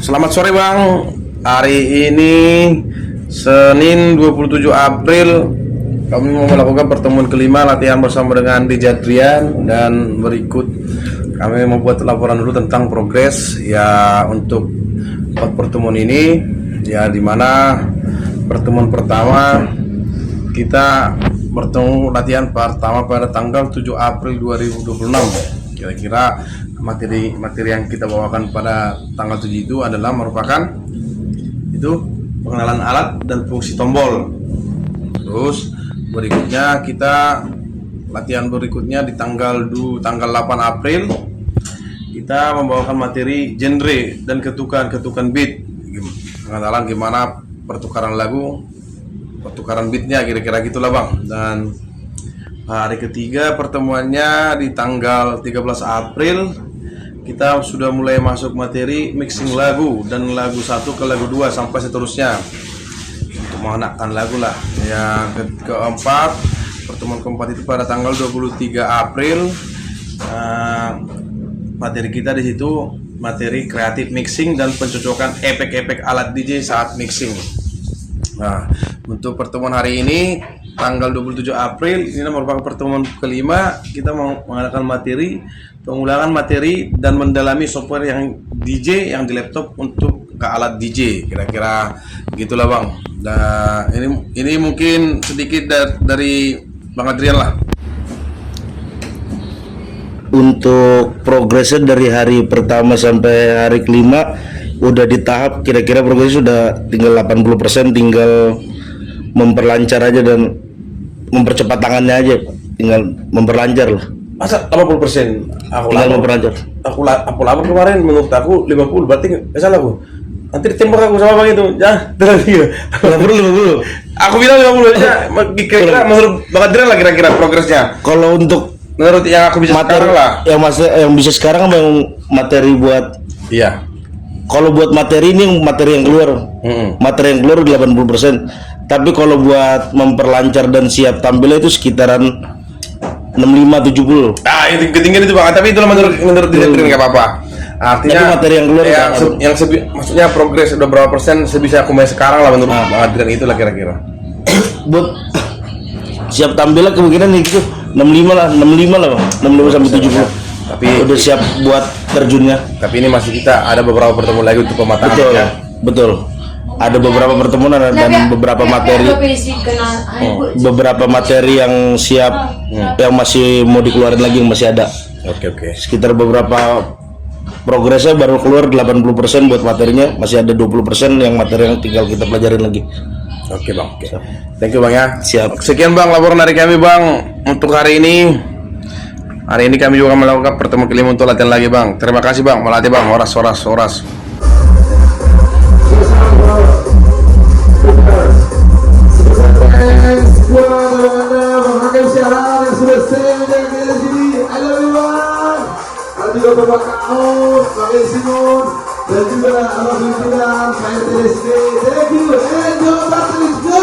Selamat sore Bang. Hari ini Senin 27 April kami mau melakukan pertemuan kelima latihan bersama dengan DJ Adrian, dan berikut kami membuat laporan dulu tentang progres ya untuk pertemuan ini ya, dimana pertemuan pertama kita bertemu latihan pertama pada tanggal 7 April 2026. Kira-kira materi yang kita bawakan pada tanggal 7 itu adalah merupakan itu pengenalan alat dan fungsi tombol. Terus berikutnya kita latihan berikutnya di tanggal 8 April kita membawakan materi genre dan ketukan beat, pengenalan gimana pertukaran lagu, pertukaran beatnya, kira-kira gitulah Bang. Dan hari ketiga pertemuannya di tanggal 13 April kita sudah mulai masuk materi mixing lagu dan lagu 1 ke lagu 2 sampai seterusnya untuk mengenakkan lagu lah. Yang keempat, pertemuan keempat itu pada tanggal 23 April materi kita di situ materi kreatif mixing dan pencocokan efek-efek alat DJ saat mixing. Nah, untuk pertemuan hari ini tanggal 27 April ini merupakan pertemuan kelima. Kita mau mengadakan pengulangan materi dan mendalami software yang DJ yang di laptop untuk ke alat DJ, kira-kira gitulah Bang. Nah, ini mungkin sedikit dari Bang Adrian lah. Untuk progresnya dari hari pertama sampai hari kelima udah di tahap kira-kira progresnya sudah tinggal 80%, tinggal memperlancar aja dan mempercepat tangannya aja, tinggal memperlancar lah. Masa 80%? Tinggal memperlancar. Aku lapor kemarin, menurut aku 50, berarti salah aku. Nanti ditembak aku sama Bang itu. Ya, terus gitu. 50. Aku bilang 50 ya. Kira-kira menurut Bang Adrian lah kira-kira progresnya. Kalau untuk Menurut yang aku bisa materi sekarang lah. yang bisa sekarang memang materi buat, Iya. kalau buat materi ini materi yang keluar. Materi yang keluar 80%. Tapi kalau buat memperlancar dan siap tampil itu sekitaran 65-70. Itu ketinggian itu Bang. Tapi itulah menurut dia nggak apa-apa. Artinya tapi materi yang keluar maksudnya progres udah berapa persen sebisa aku main sekarang lah menurut Bang Adrian, itulah kira-kira. Buat siap tampilnya kemungkinan itu 65 lah Bang. 65 sampai 70. Tapi udah siap buat terjunnya. Tapi ini masih kita ada beberapa pertemuan lagi untuk pematangan. Betul. Ada beberapa pertemuan dan beberapa materi yang siap, yang masih mau dikeluarin lagi, yang masih ada. Oke. Sekitar beberapa progresnya baru keluar 80% buat materinya, masih ada 20% yang materi yang tinggal kita pelajarin lagi. Oke Bang. Thank you Bang ya. Siap. Sekian Bang laporan dari kami Bang untuk hari ini. Hari ini kami juga melakukan pertemuan kelima untuk latihan lagi Bang. Terima kasih Bang, melatih Bang. Oras. juga Bapak Kaos, Pak Simon, dan juga Alhamdulillah saya TSD. Thank you, and Jawa Barat, let's go!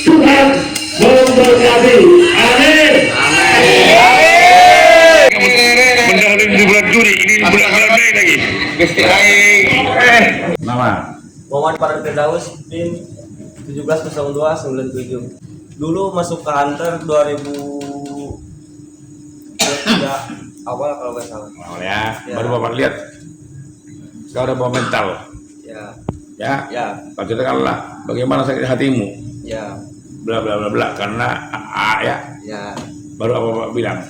Tuhan memberkati. Amin. Mendahului di bulan Juni, ini bulan Mei lagi. Nama Muhammad Farhan Firdaus, PIN 170297. Dulu masuk ke Hunter 2003 awal kalau nggak salah. Oh ya, baru Bapak lihat. Kau udah bawa mental. Ya, Katakanlah bagaimana sakit hatimu. ya, Bla bla bla bla karena ya. Baru apa Bapak bilang?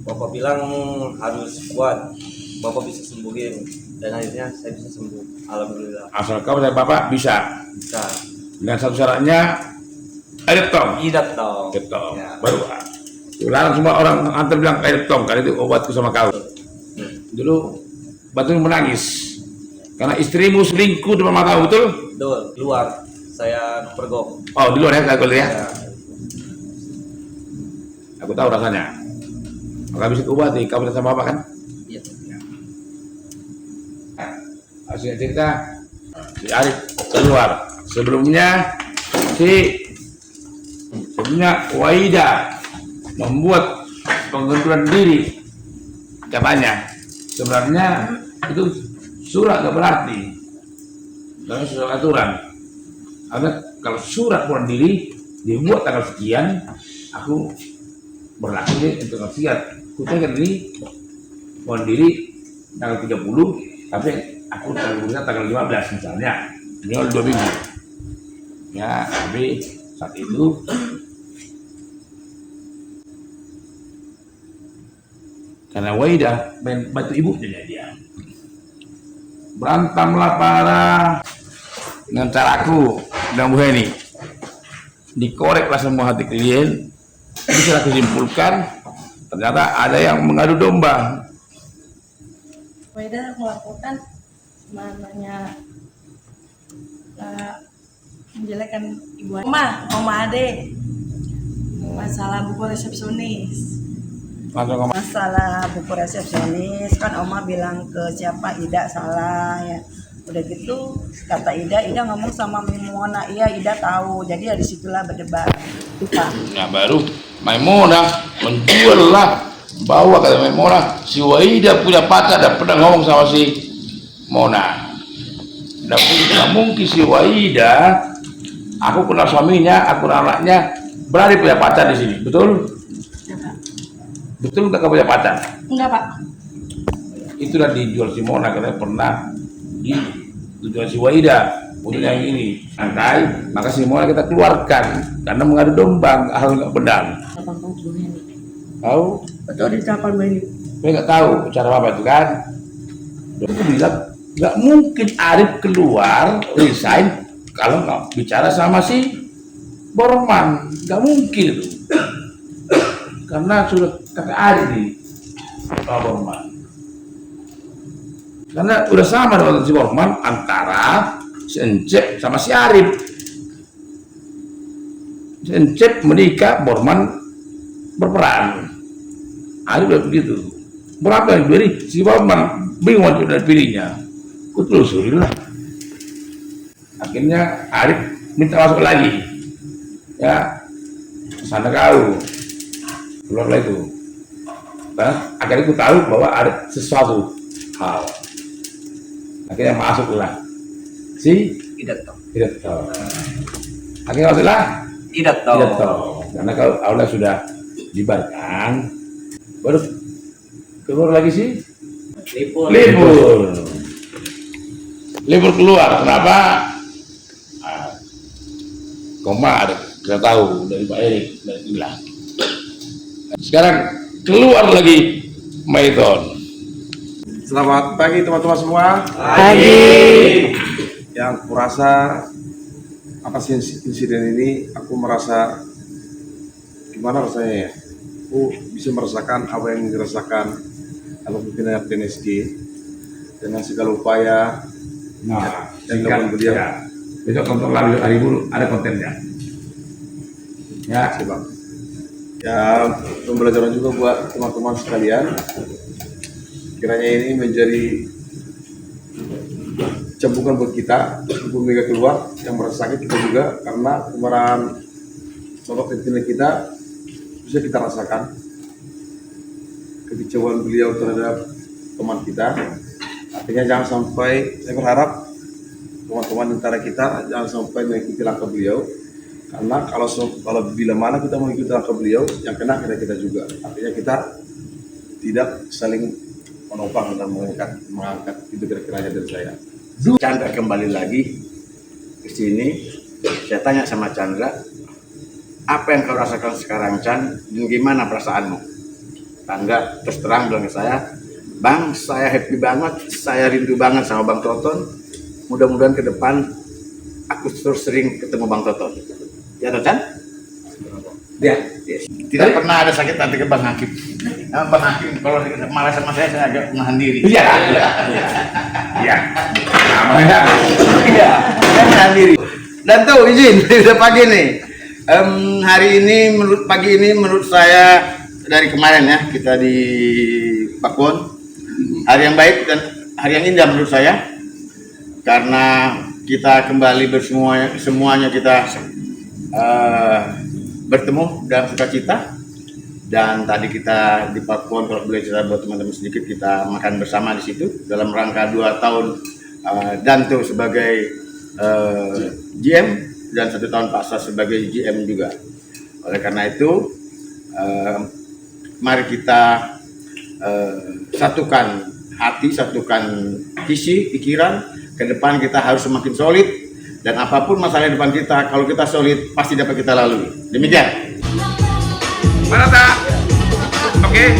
Bapak bilang harus kuat, Bapak bisa sembuhin, dan akhirnya saya bisa sembuh, alhamdulillah. Asal kau dan Bapak bisa. Bisa. Dengan satu syaratnya, edit Tong. Idat dong. Tong. Ya. Baru larang semua orang antar bilang air tong karena itu obatku sama kau. Dulu Batu menangis karena istrimu selingkuh depan mata, betul? Betul, keluar. Saya pergok. Oh, di luar ya kau ya. Ya. Aku tahu rasanya. Maka bisa diobati, kau minta sama apa kan? Iya. Hasilnya cerita si Arif keluar. Sebelumnya Waida membuat pengunduran diri, katanya. Sebenarnya itu surat gak berarti, karena sesuai aturan. Karena kalau surat pengunduran diri dibuat tanggal sekian, aku berlaku deh untuk tanggal sekian. Kutanya ini pengunduran diri tanggal 30, tapi aku tanggal 15 misalnya, minimal 2 minggu. Ya, tapi saat itu karena Waida main bantu ibunya dia. Berantamlah parah dengan caraku dan Bu Heni. Dikoreklah semua hati klien. Bisa disimpulkan ternyata ada yang mengadu domba. Waida melakukan namanya menjelekkan ibu Oma Ade, masalah buku resepsionis. Masalah buku resepsionis kan Oma bilang ke siapa, Ida salah ya. Udah gitu kata Ida ngomong sama Maimunah, iya Ida tahu. Jadi dari situlah berdebat. Nah baru Maimunah menjual lah, bawa kata Maimunah si Waida punya pacar dan pernah ngomong sama si Mona. Dan mungkin si Waida, aku kenal suaminya, aku kenal anaknya, berani punya pacar di sini, betul? Betul nggak punya pacar? Enggak Pak. Itulah dijual si Mona, katanya pernah dijual si Waida untuk yang ini. Santai, maka si Mona kita keluarkan karena mengadu domba, hal nggak benar. Tahu? Betul di kapal ini. Saya nggak tahu cara apa itu kan. Aku bilang nggak mungkin Arif keluar resign kalau nggak bicara sama si Borman, nggak mungkin itu. Karena sudah kakak Arif nih Pak Borman. Karena udah sama dengan si Borman antara si Encep sama si Arif. Si Encep menikah, Borman berperan. Arif udah begitu. Berapa yang beri? Si Borman bingung untuk pilihnya. Ku telusuri lah. Akhirnya Arif minta masuk lagi. Ya, sana kau. Keluarlah itu. Nah, akhirnya ku tahu bahwa ada sesuatu hal. Akhirnya masuklah si Idat dong. tidak tahu. Akhirnya masuklah Idat dong. tidak tahu. Karena kalau Allah sudah dibarkan, baru keluar lagi sih libur keluar. Kenapa? Koma ada kita tahu dari Pak Erik dari bilang. Sekarang keluar lagi Maiton. Selamat pagi teman-teman semua. Pagi. Yang kurasa atas insiden ini, aku merasa gimana rasanya ya? Aku bisa merasakan apa yang dirasakan almarhum pimpinan PNSG dengan segala upaya Nah, yang dilakukan beliau. ya. Besok tonton lagi hari dulu ada kontennya. Ya, Terima kasih, Bang. Ya, pembelajaran juga buat teman-teman sekalian. Kiranya ini menjadi cambukan buat kita, Bu Mega keluar, yang merasa sakit kita juga, karena kemarahan Bapak pimpinan kita bisa kita rasakan. Kekecewaan beliau terhadap teman kita. Artinya jangan sampai, saya berharap teman-teman antara kita jangan sampai mengikuti langkah beliau. Karena kalau bila mana kita mengikuti langkah beliau, yang kena kita juga. Artinya kita tidak saling menopang dan mengangkat itu kira-kiranya dari saya. Chandra kembali lagi ke sini. Saya tanya sama Chandra, apa yang kau rasakan sekarang, Chan? Dan gimana perasaanmu? Tangga terus terang bilang ke saya, Bang, saya happy banget, saya rindu banget sama Bang Toton. Mudah-mudahan ke depan aku terus sering ketemu Bang Toton. Ya toh, Chan? Ya, tidak pernah ada sakit hati ke Bang Hakim. Bang Hakim kalau marah sama saya agak menahan diri. Iya. Iya. Namanya. Iya, saya menahan diri. Dan tuh izin, udah pagi nih. Hari ini pagi ini menurut saya dari kemarin ya kita di Pakuwon, hari yang baik dan hari yang indah menurut saya karena kita kembali semuanya kita bertemu dalam sukacita. Dan tadi kita di Pakuwon, kalau boleh cerita buat teman-teman sedikit, kita makan bersama di situ dalam rangka 2 tahun Danto sebagai GM dan 1 tahun Pak Sas sebagai GM juga. Oleh karena itu, mari kita satukan hati, satukan visi, pikiran. Ke depan kita harus semakin solid dan apapun masalah di depan kita, kalau kita solid pasti dapat kita lalui. Demikian. Mana tak? Oke.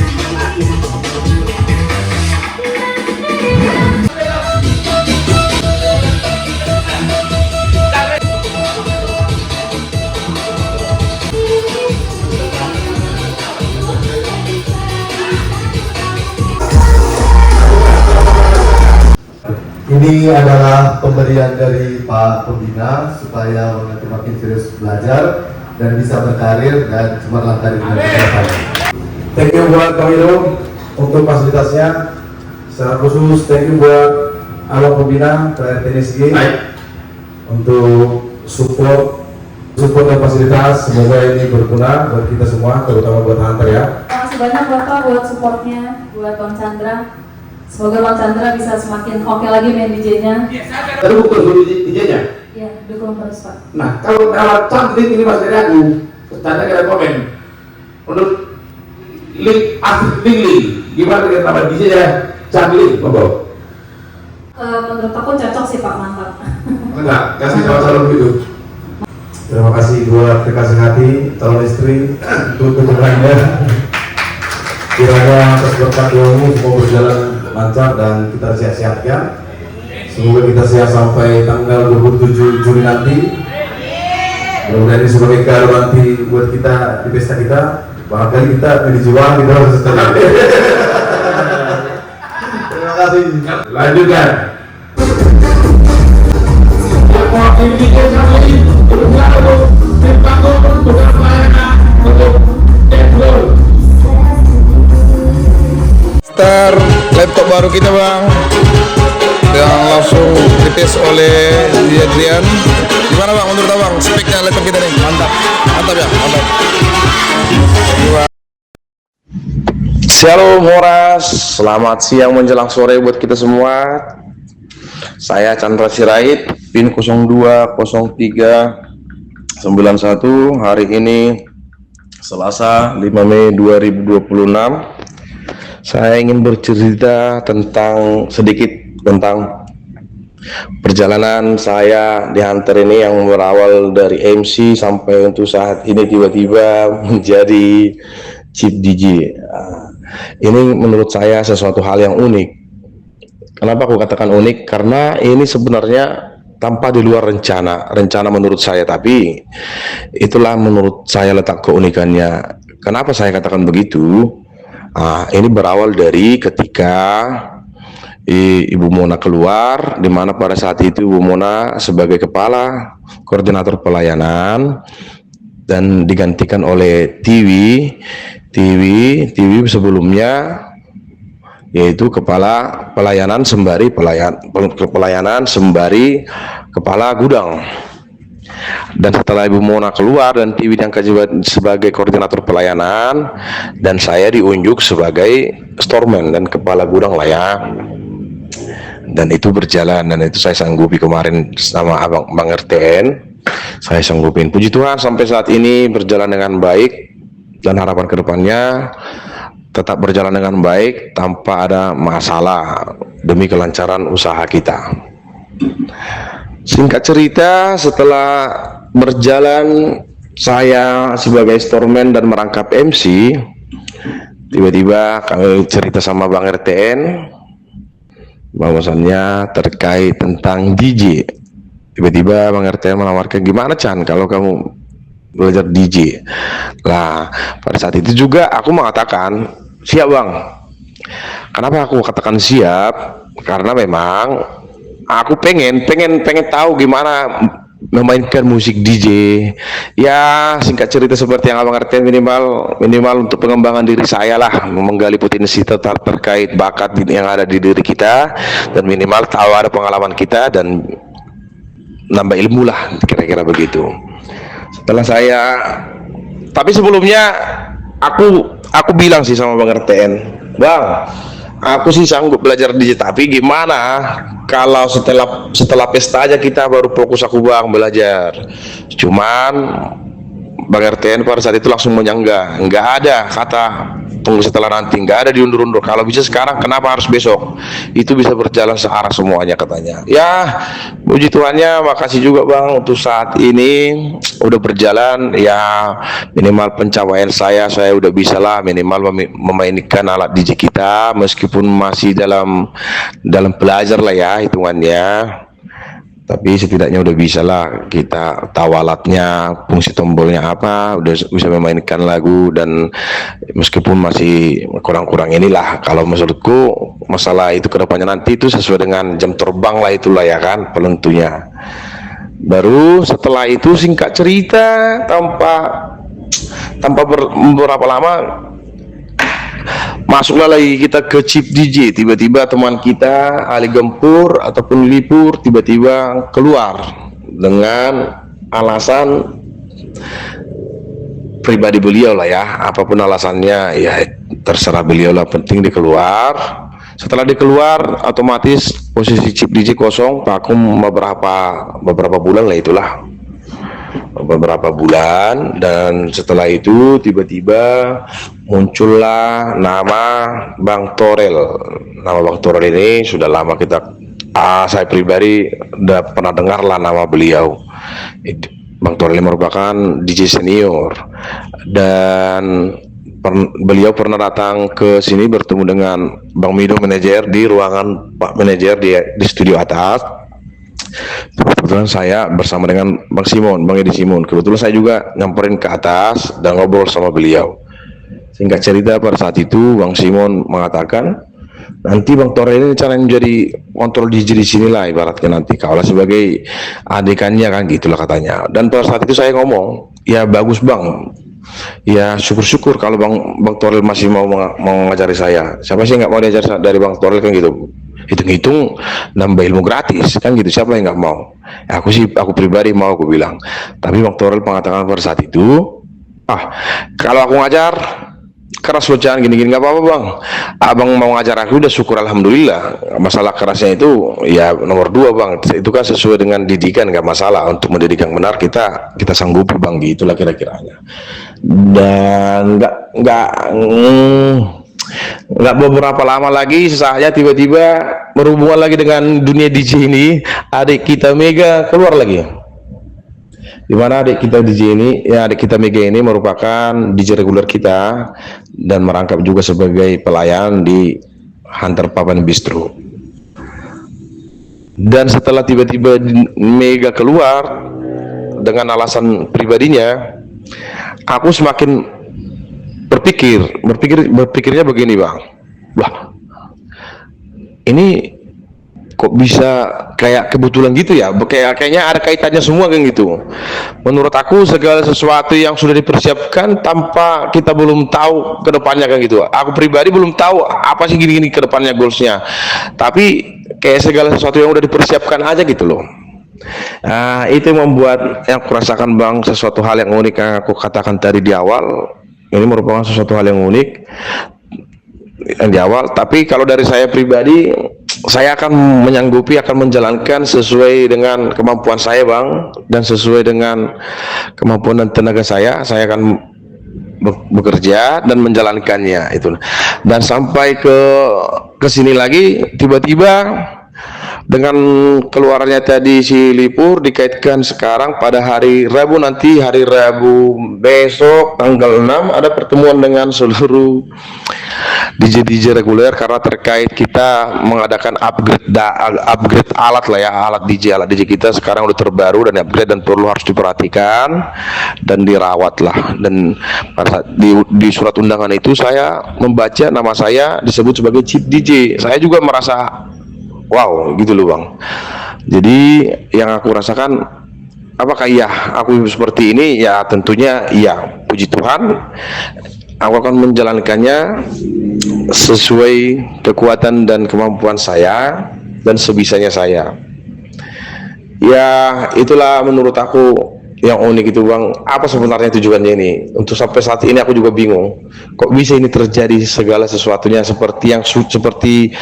Ini adalah pemberian dari Pak Pembina supaya mengerti makin serius belajar dan bisa berkarir dan cemerlang karir dengan kegiatan. Thank you buat Kang Iro untuk fasilitasnya. Secara khusus thank you buat Abang Pembina PRT NSG untuk support dan fasilitas. Semoga ini berguna buat kita semua, terutama buat Hunter ya. Terima kasih banyak Bapak buat supportnya, buat Bang Chandra. Semoga Bang Chandra bisa semakin oke lagi main DJ-nya. Tadi bukan dulu DJ-nya. Iya, dukung terus Pak. Nah, kalau lewat cantik ini Mas dari aku, tanda kita komen. Menurut Link, gimana dengan nama DJ-nya? Cantik, Bobo. Menurut aku cocok sih Pak, mantap. Enggak, kasih calon gitu. Terima kasih buat kekasih hati, calon istri, untuk keberanian. Kiranya atas berkat doamu semua berjalan lancar dan kita sehat-sehatkan. Semoga kita sehat sampai tanggal 27 Juli nanti. Mudah-mudahan ini sebagai garansi buat kita di pesta kita. Barangkali kita dijual di dalam setelah. Terima kasih. Lanjutkan. Start laptop baru kita bang, yang langsung dites oleh Adrian. Gimana bang menurut abang speknya laptop kita nih? Mantap, mantap ya, mantap. Shalom Horas, selamat siang menjelang sore buat kita semua. Saya Chandra Sirait, PIN 020391. Hari ini Selasa 5 Mei 2026. Saya ingin bercerita sedikit tentang perjalanan saya di Hunter ini yang berawal dari MC sampai untuk saat ini tiba-tiba menjadi Chief DJ. Ini menurut saya sesuatu hal yang unik. Kenapa aku katakan unik? Karena ini sebenarnya tanpa di luar rencana menurut saya, tapi itulah menurut saya letak keunikannya. Kenapa saya katakan begitu? Ini berawal dari ketika Ibu Mona keluar, di mana pada saat itu Ibu Mona sebagai kepala koordinator pelayanan dan digantikan oleh TV sebelumnya, yaitu kepala pelayanan sembari kepala gudang. Dan setelah Ibu Mona keluar dan TV diangkat sebagai koordinator pelayanan dan saya diunjuk sebagai storeman dan kepala gudang lah ya. Dan itu berjalan dan itu saya sanggupi kemarin sama Bang RTN. Saya sanggupin. Puji Tuhan sampai saat ini berjalan dengan baik dan harapan kedepannya tetap berjalan dengan baik tanpa ada masalah demi kelancaran usaha kita. Singkat cerita, setelah berjalan saya sebagai storeman dan merangkap MC, tiba-tiba kami cerita sama Bang RTN bahwasannya terkait tentang DJ. Tiba-tiba Bang RTN menawarkan, gimana Chan kalau kamu belajar DJ. Nah, pada saat itu juga aku mengatakan siap bang. Kenapa aku katakan siap? Karena memang aku pengen tahu gimana memainkan musik DJ. Ya singkat cerita seperti yang abang artikan, minimal untuk pengembangan diri saya lah, menggali potensi terkait bakat yang ada di diri kita, dan minimal tahu ada pengalaman kita dan nambah ilmu lah, kira-kira begitu. Setelah saya, tapi sebelumnya aku bilang sih sama Bang RTN, Bang, aku sih sanggup belajar DJ, tapi gimana kalau setelah pesta aja kita baru fokus, aku bang belajar. Cuman Bang RTN pada saat itu langsung menyanggah, nggak ada kata tunggu setelah nanti, nggak ada diundur-undur. Kalau bisa sekarang, kenapa harus besok? Itu bisa berjalan searah semuanya, katanya. Ya, puji Tuhannya, makasih juga bang untuk saat ini udah berjalan. Ya minimal pencapaian saya udah bisa lah minimal memainkan alat DJ kita, meskipun masih dalam belajar lah ya hitungannya. Tapi setidaknya udah bisa lah, kita tahu alatnya, fungsi tombolnya apa, udah bisa memainkan lagu. Dan meskipun masih kurang-kurang inilah, kalau menurutku masalah itu kedepannya nanti itu sesuai dengan jam terbang lah, itulah ya kan penentunya. Baru setelah itu singkat cerita, tanpa beberapa lama masuklah lagi kita ke chip DJ. Tiba-tiba teman kita Ali Gempur ataupun Lipur tiba-tiba keluar dengan alasan pribadi beliau lah ya, apapun alasannya ya terserah beliau lah, penting dia keluar. Setelah dia keluar, otomatis posisi chip DJ kosong vakum beberapa bulan lah, itulah beberapa bulan. Dan setelah itu tiba-tiba muncullah nama Bang Torel. Nama Bang Torel ini sudah lama saya pribadi udah pernah dengar lah nama beliau. Bang Torel ini merupakan DJ senior, dan beliau pernah datang ke sini bertemu dengan Bang Mido manajer di ruangan Pak manajer di studio atas. Kebetulan saya bersama dengan Bang Edi Simon, kebetulan saya juga nyamperin ke atas dan ngobrol sama beliau. Singkat cerita, pada saat itu Bang Simon mengatakan nanti Bang Torel ini caranya menjadi kontrol DJ di sini lah, ibaratnya nanti kaulah sebagai adekannya kan, gitulah katanya. Dan pada saat itu saya ngomong, ya bagus bang, ya syukur-syukur kalau Bang Torel masih mau mengajari saya. Siapa sih nggak mau diajar dari Bang Torel kan gitu, hitung-hitung nambah ilmu gratis kan gitu, siapa yang nggak mau? Ya, aku pribadi mau, aku bilang. Tapi Bang Torel mengatakan pada saat itu, kalau aku ngajar keras lo jangan gini-gini, nggak apa-apa bang, abang mau ngajar aku udah syukur alhamdulillah. Masalah kerasnya itu ya nomor 2 bang, itu kan sesuai dengan didikan, nggak masalah. Untuk mendidik yang benar kita sanggupi bang, gitulah kira-kiranya. Dan nggak beberapa lama lagi saya tiba-tiba berhubungan lagi dengan dunia DJ ini. Adik kita Mega keluar lagi, dimana adik kita DJ ini, ya adik kita Mega ini merupakan DJ reguler kita dan merangkap juga sebagai pelayan di Hunter Papan Bistro. Dan setelah tiba-tiba Mega keluar dengan alasan pribadinya, aku semakin berpikirnya begini bang, wah ini kok bisa kayak kebetulan gitu ya, kayaknya ada kaitannya semua kan gitu. Menurut aku segala sesuatu yang sudah dipersiapkan tanpa kita belum tahu ke depannya kan gitu. Aku pribadi belum tahu apa sih gini-gini ke depannya goalsnya, tapi kayak segala sesuatu yang udah dipersiapkan aja gitu loh. Nah, itu yang membuat yang aku rasakan bang, sesuatu hal yang unik yang aku katakan tadi di awal. Ini merupakan sesuatu hal yang unik yang di awal. Tapi kalau dari saya pribadi, saya akan menyanggupi, akan menjalankan sesuai dengan kemampuan saya bang, dan sesuai dengan kemampuan dan tenaga saya akan bekerja dan menjalankannya itu. Dan sampai ke sini lagi tiba-tiba dengan keluarnya tadi si Lipur dikaitkan sekarang pada hari Rabu nanti, hari Rabu besok tanggal 6 ada pertemuan dengan seluruh DJ reguler karena terkait kita mengadakan upgrade alat lah ya, alat DJ kita sekarang udah terbaru dan upgrade dan perlu harus diperhatikan dan dirawat lah. Dan pada saat di surat undangan itu saya membaca nama saya disebut sebagai Chief DJ. Saya juga merasa wow gitu loh Bang. Jadi yang aku rasakan, apakah iya aku seperti ini? Ya tentunya iya, puji Tuhan. Aku akan menjalankannya sesuai kekuatan dan kemampuan saya dan sebisanya saya. Ya itulah menurut aku yang unik itu Bang. Apa sebenarnya tujuannya ini? Untuk sampai saat ini aku juga bingung. Kok bisa ini terjadi segala sesuatunya seperti yang seperti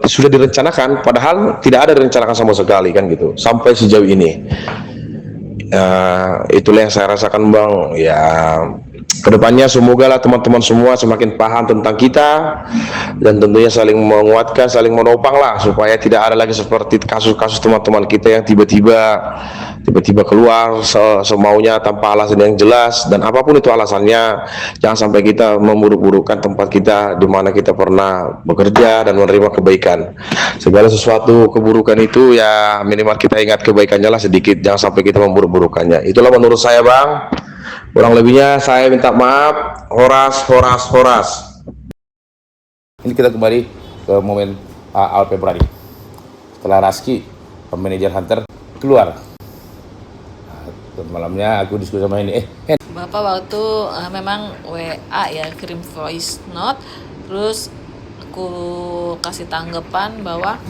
sudah direncanakan, padahal tidak ada direncanakan sama sekali kan gitu. Sampai sejauh ini. Itulah yang saya rasakan Bang. Ya kedepannya semoga lah teman-teman semua semakin paham tentang kita dan tentunya saling menguatkan, saling menopang lah supaya tidak ada lagi seperti kasus-kasus teman-teman kita yang tiba-tiba keluar semaunya tanpa alasan yang jelas, dan apapun itu alasannya jangan sampai kita memburuk-burukkan tempat kita di mana kita pernah bekerja dan menerima kebaikan. Segala sesuatu keburukan itu ya minimal kita ingat kebaikannya lah sedikit, jangan sampai kita memburuk-burukannya. Itulah menurut saya Bang. Kurang lebihnya saya minta maaf. Horas. Ini kita kembali ke momen awal Februari. Setelah Raski, manajer Hunter keluar. Malamnya aku diskusi sama ini. Bapak waktu memang WA ya, kirim voice note, terus aku kasih tanggapan bahwa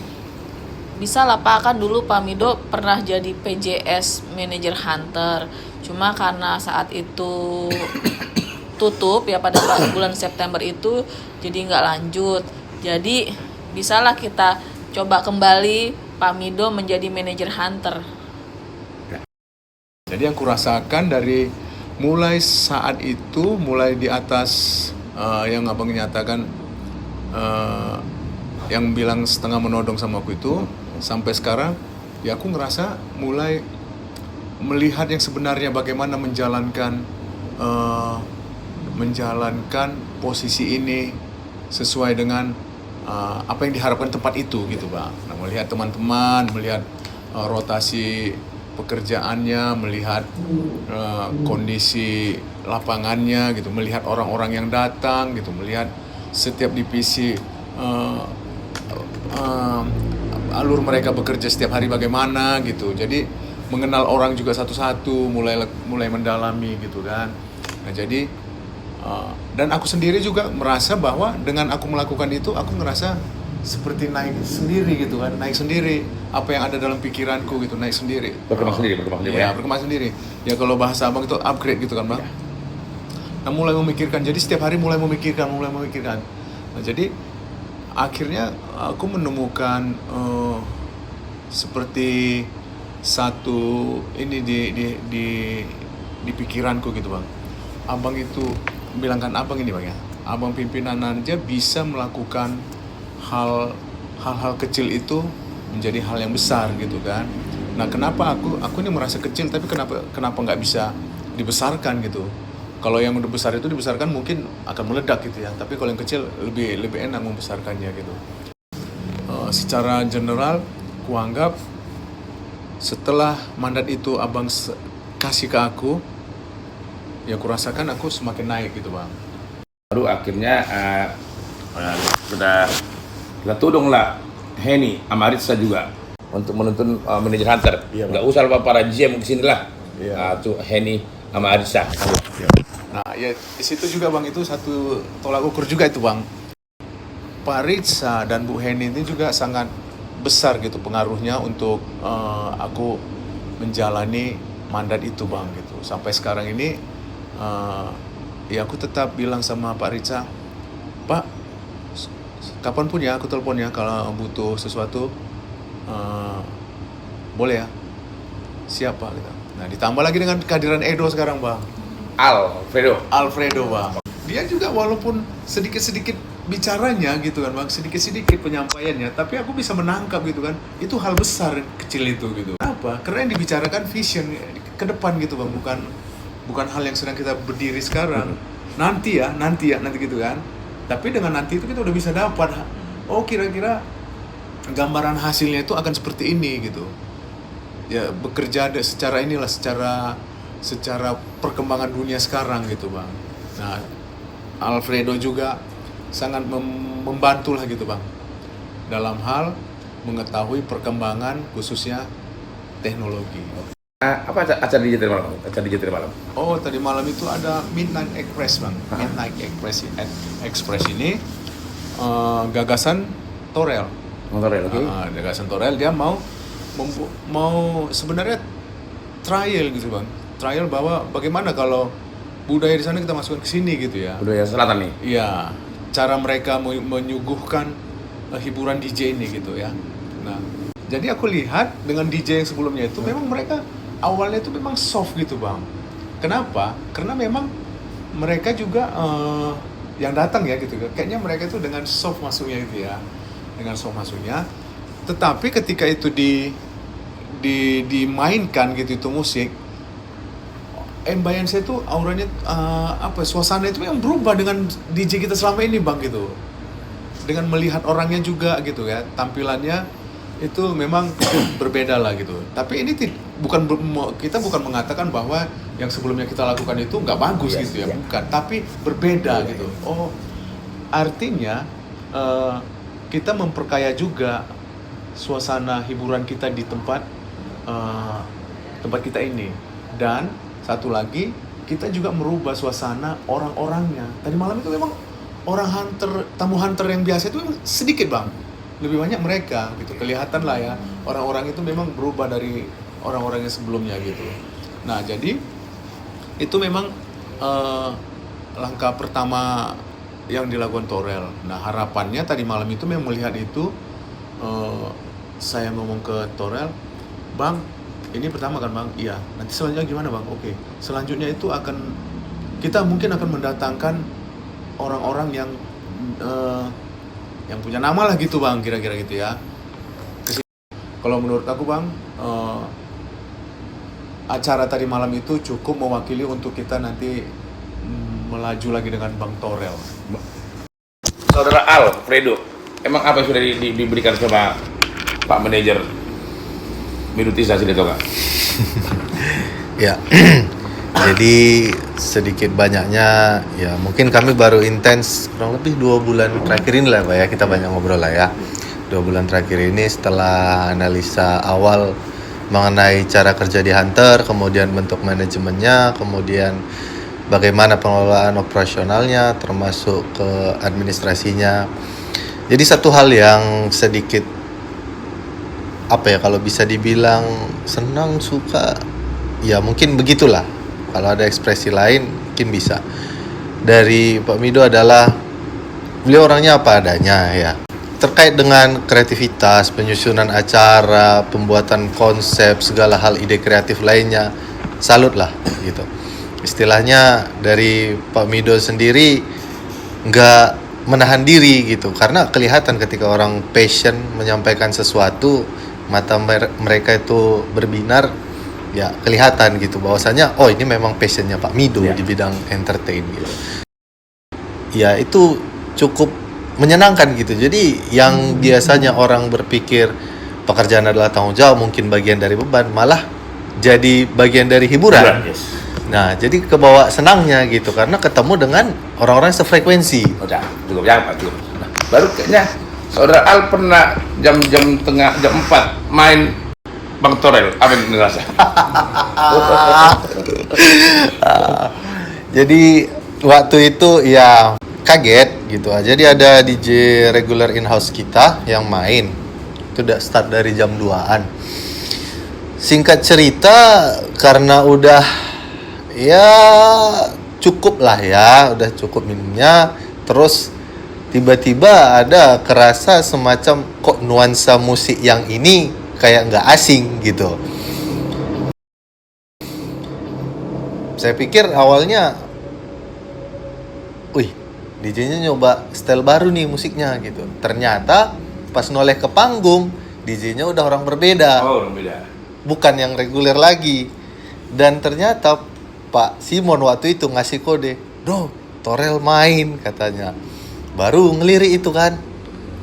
bisa lah Pak, kan dulu Pak Mido pernah jadi PJS manajer Hunter, cuma karena saat itu tutup ya pada bulan September itu, jadi nggak lanjut. Jadi bisalah kita coba kembali Pak Mido menjadi manajer Hunter. Jadi yang kurasakan dari mulai saat itu, mulai di atas yang abang nyatakan, yang bilang setengah menodong sama aku itu, sampai sekarang ya aku ngerasa mulai melihat yang sebenarnya bagaimana menjalankan posisi ini sesuai dengan apa yang diharapkan tempat itu gitu Bang. Nah, melihat teman-teman, melihat rotasi pekerjaannya, melihat kondisi lapangannya gitu, melihat orang-orang yang datang gitu, melihat setiap divisi alur mereka bekerja setiap hari bagaimana gitu. Jadi mengenal orang juga satu-satu, mulai mendalami gitu kan. Nah jadi dan aku sendiri juga merasa bahwa dengan aku melakukan itu, aku ngerasa seperti naik sendiri gitu kan, naik sendiri apa yang ada dalam pikiranku gitu, naik sendiri. Berkembang sendiri. Ya, berkembang sendiri. Ya kalau bahasa abang itu upgrade gitu kan Bang. Nah mulai memikirkan, jadi setiap hari mulai memikirkan. Nah jadi akhirnya aku menemukan seperti satu ini di pikiranku gitu Bang. Abang itu bilangkan abang ini Bang ya, abang pimpinan aja bisa melakukan hal-hal kecil itu menjadi hal yang besar gitu kan. Nah kenapa aku ini merasa kecil, tapi kenapa nggak bisa dibesarkan gitu. Kalau yang udah besar itu dibesarkan mungkin akan meledak gitu ya, tapi kalau yang kecil lebih enak membesarkannya gitu. Secara general kuanggap setelah mandat itu abang kasih ke aku, ya kurasakan aku semakin naik gitu Bang. Baru akhirnya kita tudung lah Henny Amaritsa juga untuk menuntun manajer Hunter. Iya, nggak usah lah para GM kesini lah. Iya. Tuh Henny Amaritsa. Nah ya di situ juga Bang, itu satu tolak ukur juga itu Bang. Pak Ritsa dan Bu Henny ini juga sangat besar gitu pengaruhnya untuk aku menjalani mandat itu Bang gitu. Sampai sekarang ini ya aku tetap bilang sama Pak Ritsa, Pak kapanpun ya aku telepon ya kalau butuh sesuatu, boleh ya, siap Pak gitu. Nah ditambah lagi dengan kehadiran Edo sekarang Bang, Alfredo Bang. Dia juga walaupun sedikit-sedikit bicaranya gitu kan bang, sedikit-sedikit penyampaiannya, tapi aku bisa menangkap gitu kan, itu hal besar kecil itu gitu. Kenapa? Karena yang dibicarakan vision ke depan gitu bang, bukan hal yang sedang kita berdiri sekarang. Nanti gitu kan. Tapi dengan nanti itu kita udah bisa dapat, oh kira-kira gambaran hasilnya itu akan seperti ini gitu. Ya bekerja secara inilah, secara perkembangan dunia sekarang gitu bang. Nah Alfredo juga sangat membantu lah gitu bang dalam hal mengetahui perkembangan khususnya teknologi. Apa acara DJ tadi malam? Oh tadi malam itu ada Midnight Express bang. Midnight Express ini gagasan Torel. Gagasan Torel, dia mau sebenarnya trial gitu bang. Trial bahwa bagaimana kalau budaya di sana kita masukkan ke sini gitu ya. Budaya selatan nih. Iya, cara mereka menyuguhkan hiburan DJ ini gitu ya. Nah, jadi aku lihat dengan DJ yang sebelumnya itu memang mereka awalnya itu memang soft gitu bang. Kenapa? Karena memang mereka juga yang datang ya gitu. Kayaknya mereka itu dengan soft masuknya gitu ya, dengan soft masuknya. Tetapi ketika itu dimainkan gitu itu musik, ambience saya itu auranya suasana itu yang berubah dengan DJ kita selama ini bang gitu. Dengan melihat orangnya juga gitu ya, tampilannya itu memang berbeda lah gitu. Tapi ini kita bukan mengatakan bahwa yang sebelumnya kita lakukan itu nggak bagus gitu ya, bukan. Tapi berbeda gitu. Oh, artinya kita memperkaya juga suasana hiburan kita di tempat kita ini. Dan satu lagi, kita juga merubah suasana orang-orangnya. Tadi malam itu memang tamu hunter yang biasa itu memang sedikit bang. Lebih banyak mereka gitu. Kelihatan lah ya, orang-orang itu memang berubah dari orang-orang yang sebelumnya gitu. Nah jadi, itu memang langkah pertama yang dilakukan Torel. Nah harapannya tadi malam itu memang melihat itu, saya ngomong ke Torel, bang, ini pertama kan bang, iya. Nanti selanjutnya gimana bang? Oke. Selanjutnya itu kita mungkin akan mendatangkan orang-orang yang punya nama lah gitu bang, kira-kira gitu ya. Kalau menurut aku bang, acara tadi malam itu cukup mewakili untuk kita nanti melaju lagi dengan Bang Torel. Saudara Alfredo, emang apa yang sudah diberikan sama Pak Manajer minutisasi itu kak? Ya, jadi sedikit banyaknya ya mungkin kami baru intens kurang lebih 2 bulan terakhir ini lah Pak ya, kita banyak ngobrol lah ya. 2 bulan terakhir ini setelah analisa awal mengenai cara kerja di Hunter, kemudian bentuk manajemennya, kemudian bagaimana pengelolaan operasionalnya termasuk ke administrasinya. Jadi satu hal yang sedikit kalau bisa dibilang senang, suka, ya mungkin begitulah. Kalau ada ekspresi lain mungkin bisa. Dari Pak Mido adalah beliau orangnya apa adanya ya. Terkait dengan kreativitas, penyusunan acara, pembuatan konsep, segala hal ide kreatif lainnya, salut lah gitu. Istilahnya dari Pak Mido sendiri nggak menahan diri gitu, karena kelihatan ketika orang passion menyampaikan sesuatu, mata mereka itu berbinar, ya kelihatan gitu bahwasanya oh ini memang passionnya Pak Mido di bidang entertain gitu. Ya itu cukup menyenangkan gitu. Jadi yang biasanya orang berpikir pekerjaan adalah tanggung jawab, mungkin bagian dari beban, malah jadi bagian dari hiburan. Nah jadi kebawa senangnya gitu karena ketemu dengan orang-orang sefrekuensi. Udah cukup ya Pak, cukup. Nah, baru kayaknya Saudara Al pernah jam 4 main Bang Torel, apa yang ngerasa? Jadi waktu itu ya kaget gitu. Jadi ada DJ regular in-house kita yang main. Itu udah start dari jam 2-an. Singkat cerita karena udah ya cukup lah ya, udah cukup minumnya. Terus tiba-tiba ada kerasa semacam kok nuansa musik yang ini kayak nggak asing gitu. Saya pikir awalnya, DJ-nya nyoba style baru nih musiknya gitu. Ternyata pas noleh ke panggung, DJ-nya udah orang berbeda. Oh, orang beda. Bukan yang reguler lagi. Dan ternyata Pak Simon waktu itu ngasih kode, "Do, Torel main," katanya. Baru ngelirik itu kan.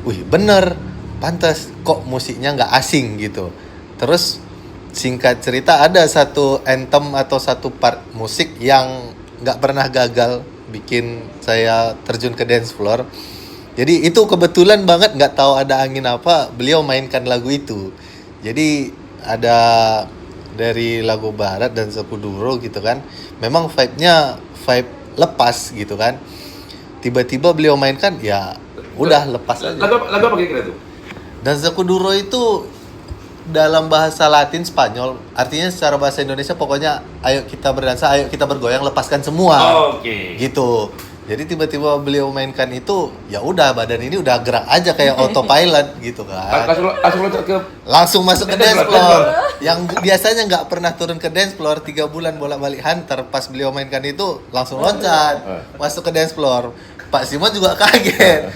Wih, bener. Pantas kok musiknya nggak asing gitu. Terus singkat cerita ada satu anthem atau satu part musik yang nggak pernah gagal bikin saya terjun ke dance floor. Jadi itu kebetulan banget, nggak tahu ada angin apa, beliau mainkan lagu itu. Jadi ada dari lagu barat dan Sekuduro gitu kan. Memang vibe-nya vibe lepas gitu kan. Tiba-tiba beliau mainkan, ya udah lepas aja. Lagu apa kira-kira tuh? Dan Sekuduro itu dalam bahasa Latin Spanyol, artinya secara bahasa Indonesia pokoknya ayo kita berdansa, ayo kita bergoyang, lepaskan semua. Oke. Gitu. Jadi tiba-tiba beliau mainkan itu, ya udah badan ini udah gerak aja kayak autopilot gitu kan. Langsung masuk ke dance floor. Yang biasanya nggak pernah turun ke dance floor 3 bulan bolak-balik hunter, pas beliau mainkan itu langsung loncat masuk ke dance floor. Pak Simon juga kaget.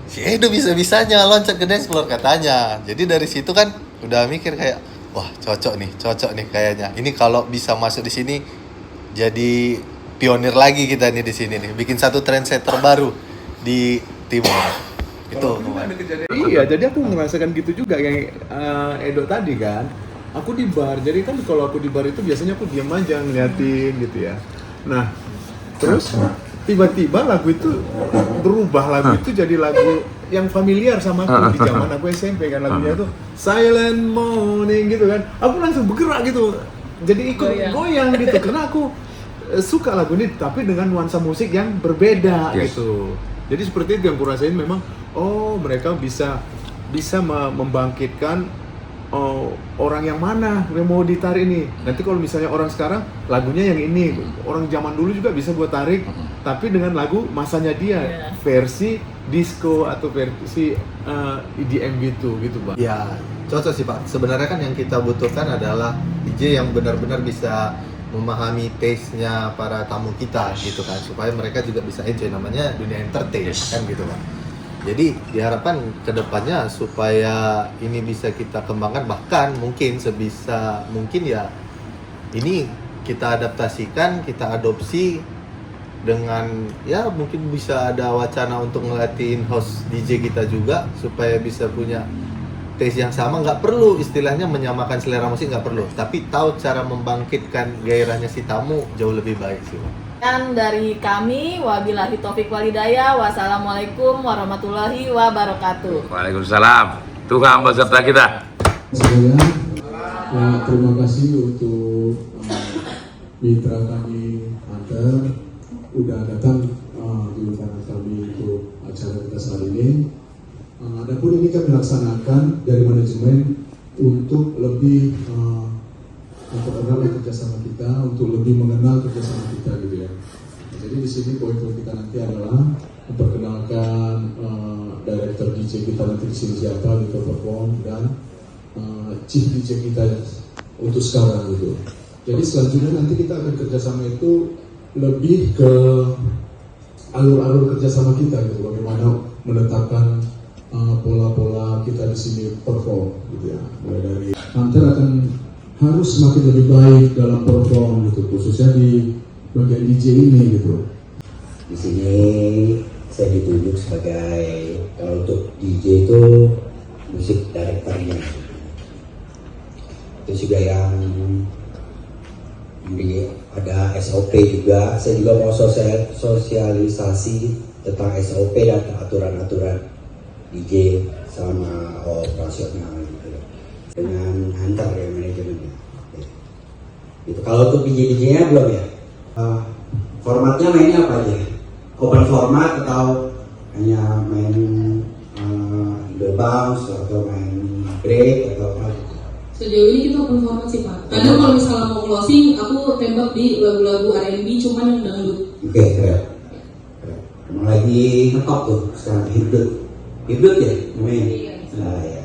Si Edo bisa-bisanya loncat ke dance floor katanya. Jadi dari situ kan udah mikir kayak, wah cocok nih kayaknya. Ini kalau bisa masuk di sini jadi pionir lagi kita nih di sini nih, bikin satu trendsetter baru di timur. Itu. Iya, jadi aku ngerasakan gitu juga kayak Edo tadi kan. Aku di bar, jadi kan kalau aku di bar itu biasanya aku diam aja ngeliatin gitu ya. Nah, terus tiba-tiba lagu itu berubah, lagu itu jadi lagu yang familiar sama aku di zaman aku SMP kan, lagunya tuh Silent Morning gitu kan. Aku langsung bergerak gitu, jadi ikut goyang gitu karena aku suka lagu ini tapi dengan nuansa musik yang berbeda gitu. Jadi seperti itu yang kurasain, memang mereka bisa membangkitkan orang yang mana yang mau ditarik ini. Nanti kalau misalnya orang sekarang lagunya yang ini, orang zaman dulu juga bisa gue tarik tapi dengan lagu masanya dia, versi disco atau versi EDM gitu Pak. Ya cocok sih Pak. Sebenarnya kan yang kita butuhkan adalah DJ yang benar-benar bisa memahami taste-nya para tamu kita gitu kan, supaya mereka juga bisa enjoy, namanya dunia entertain kan gitu kan. Jadi diharapkan kedepannya supaya ini bisa kita kembangkan, bahkan mungkin sebisa mungkin ya ini kita adaptasikan, kita adopsi dengan ya mungkin bisa ada wacana untuk ngeliatin host DJ kita juga supaya bisa punya taste yang sama. Nggak perlu istilahnya menyamakan selera musik, nggak perlu, tapi tahu cara membangkitkan gairahnya si tamu jauh lebih baik sih. Dan dari kami, wabillahi taufik walhidayah, wassalamualaikum warahmatullahi wabarakatuh. Waalaikumsalam. Tuhan beserta kita. Terima kasih untuk mitra kami Hunter udah datang di undangan kami untuk acara kita saat ini. Adapun ini kami laksanakan dari manajemen untuk lebih memperkenal kerjasama kita, untuk lebih mengenal kerjasama kita gitu ya. Jadi di sini poin-poin kita nanti adalah memperkenalkan director DJ kita nanti di sini siapa gitu perform, dan chief DJ kita untuk sekarang gitu. Jadi selanjutnya nanti kita akan kerjasama itu lebih ke alur-alur kerjasama kita gitu, bagaimana menetapkan pola-pola kita di sini perform gitu ya. Mulai dari Hunter akan harus semakin lebih baik dalam perform gitu, khususnya di bagian DJ ini gitu. Di sini saya ditunjuk sebagai, kalau untuk DJ itu musik directornya. Terus juga yang ada SOP juga. Saya juga mau sosialisasi tentang SOP dan aturan-aturan DJ sama operasional gitu. Dengan Hunter ya manajemennya. Gitu. Kalau untuk DJ-DJ-nya belum ya? Formatnya mainnya apa aja? Open format atau hanya main the bounce atau main break atau apa? Sejauh ini kita open format sih Pak. Kadang kalau misalnya mau closing, aku tembak di lagu-lagu R&B cuman yang dangdut. Oke, keren. Emang lagi ngetop tuh sekarang hibdut ya namanya. Iya. Nah, ya.